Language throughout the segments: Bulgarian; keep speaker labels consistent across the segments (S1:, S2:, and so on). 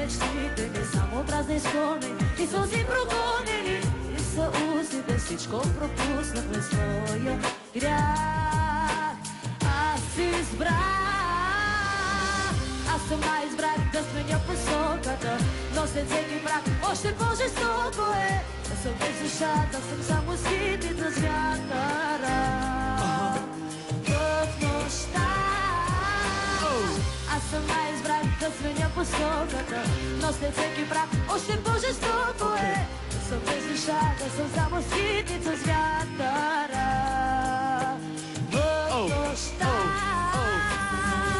S1: мечтите ни, само празни спомени и сълзи прогонени. И са устите, всичко пропуснахме своя грях. Аз избрах, аз сама избрах да сменя посоката, но след всеки мрак още по-жестоко е да съм без душата, съм само скитница с вятъра. В нощта аз сама избрах да сменя посоката, но след всеки мрак още по-жестоко е да съм без душата, съм само скитница с вятъра. В нощта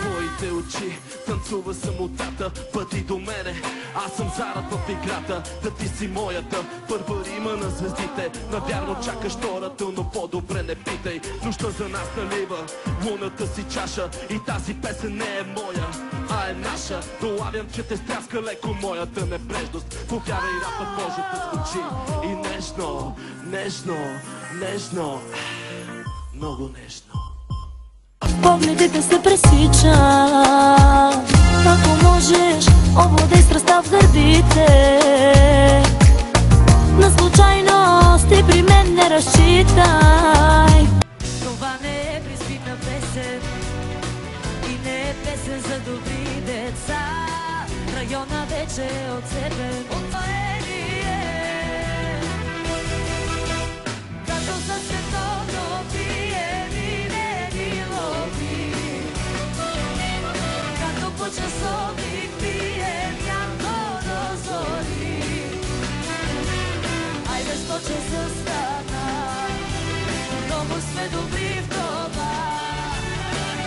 S2: твоите очи танцува самотата, пъти до мене. Аз съм зарад в играта, да ти си моята първа рима на звездите. Навярно чакаш втората, но по-добре не питай. Нощта за нас налива луната си чаша и тази песен не е моя, а е наша. Долавям, че те стряска леко моята небрежност. Повярвай, рапът може да звучи и нежно, нежно, нежно, много нежно.
S1: Погледите се пресичат, ако можеш, овладей страстта в гърдите. На случайности при мен не разчитай. Това не е приспивна песен и не е песен за добри деца. Района вече е отцепен от твоение, като за световно приемливи лови, като по часовник пием ярко до зори. Айде 100 часа стана, много сме добри в това,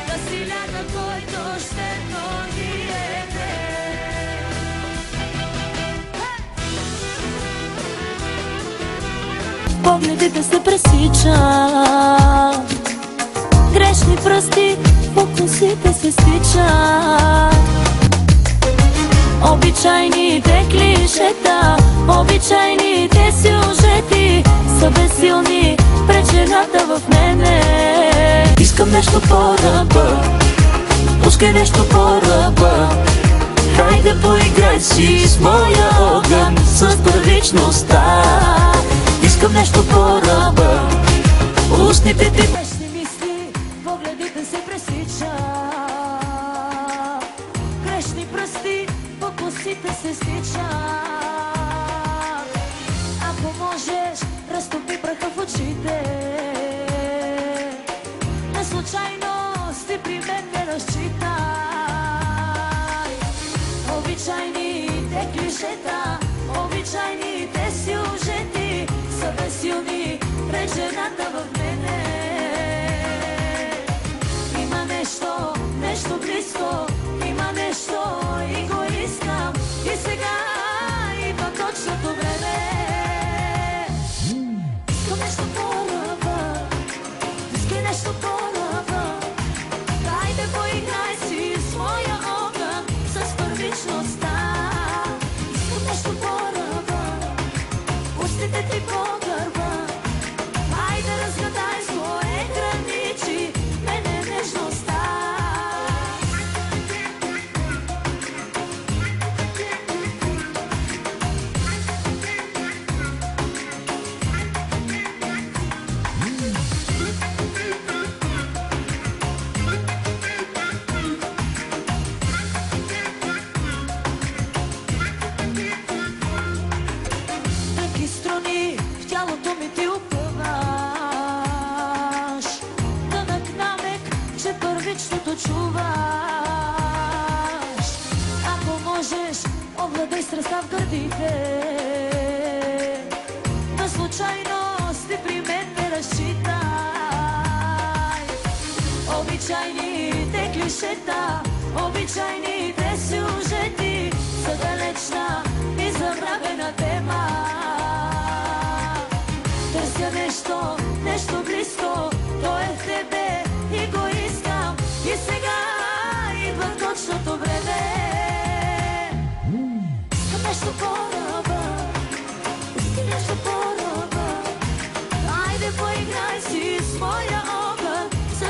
S1: да си ляга който ще ни еде. Погледите се пресичат, грешни пръсти по косите се стичат. Обичайните клишета, обичайните сюжети са безсилни пред жената в мене. Искам нещо по-ръба, пускай нещо по-ръба. Хайде поиграй си с моя огън, с първичността. Искам нещо по-ръба, устните ти грешни мисли, погледите се пресичат. Грешни пръсти по косите се стичат. Ако можеш, разтопи праха в очите. Не случайности при мен не разчитай. Обичайните клишета, обичайните сюжети са безсилни пред жената в мене. Има нещо, нещо близко, има нещо и го искам. И сега идва точното време. Искам нещо по-ръба, искай нещо по-ръба. Дайде поиграй си с моя огън, с първичността. Искам нещо по-ръба, устите ти по-гърба. Айде разгадай свои граничи, мене нежността. Тънки струни в тялото ми ти опъваш, тънък намек, че първичното чуваш. Ако можеш, овладей страстта в гърдите. На случайности при мен не разчитай. Обичайните клишета, обичайните сюжети са далечна и забравена тема. Търся нещо, нещо близко, то е в тебе и го искам. И сега идва точното време. Искам нещо по-ръба, искам нещо по-ръба. Айде поиграй си с моя огън, с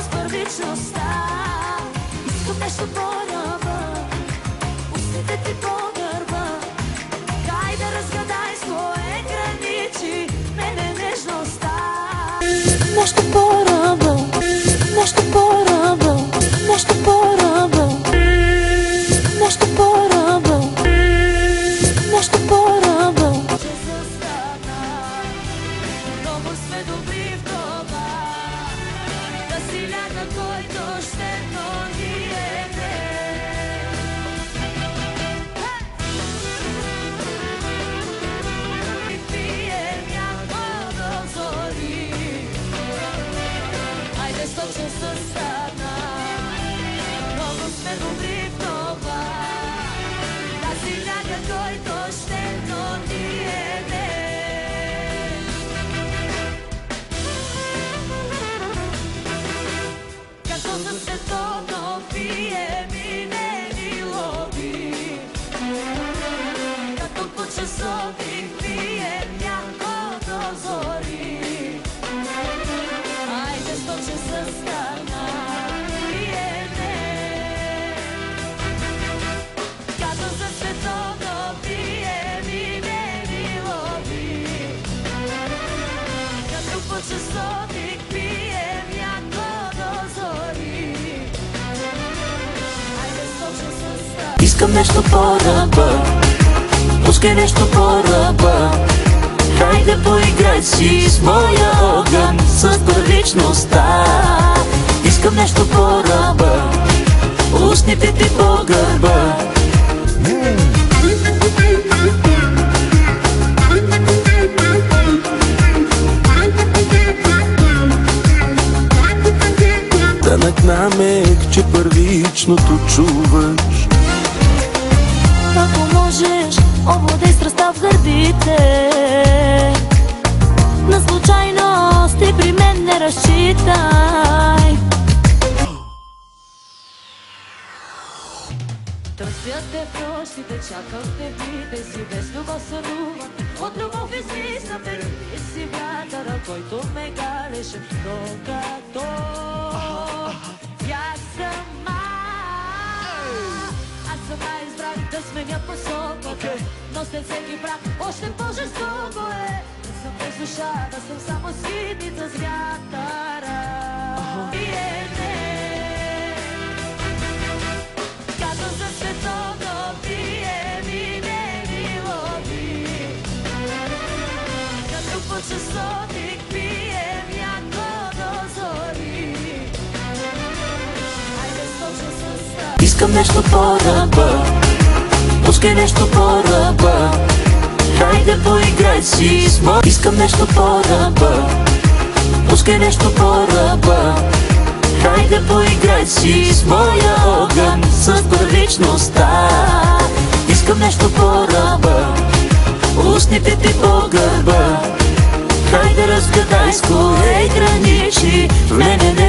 S1: Почтено ние не. Като за световно пие минени лоби, като по часовник пие няко до зори. Айде 100 часа стана пие не. Като за световно пие минени лоби, като по часовник пие няко до зори. Айде 100 часа стана.
S3: Искам нещо по ръба, пускай нещо по ръба. Хайде поиграй си с моя огън, с първичността. Искам нещо по ръба, устните ти по гърба.
S4: Тънък намек, че първичното чуваш.
S1: Ако можеш, овладей страстта в гърдите. На случайност ти при мен не разчитай. Търся те в нощите, чакам те в дните си, без любов сънувам, от любов измислям те. Ти си вятъра, който ме галеше, докато бях сама. Аз сама избрах да сменя посоката, но след всеки брак още по-жестоко е. Да съм без душа, да съм само свитница с вятъра. И не. Като за световно пие минени лоби, като по часовник пие няко до зори. Айде 100 часа стана.
S3: Искам нещо по ръба, пускай нещо по ръба. Хайде поиграй си с моя. Искам нещо по ръба, пускай нещо по ръба. Хайде поиграй си с моя огън, с първичността. Искам нещо по ръба, устните ти по гърба. Хайде разгадай с кое граничи, в мене не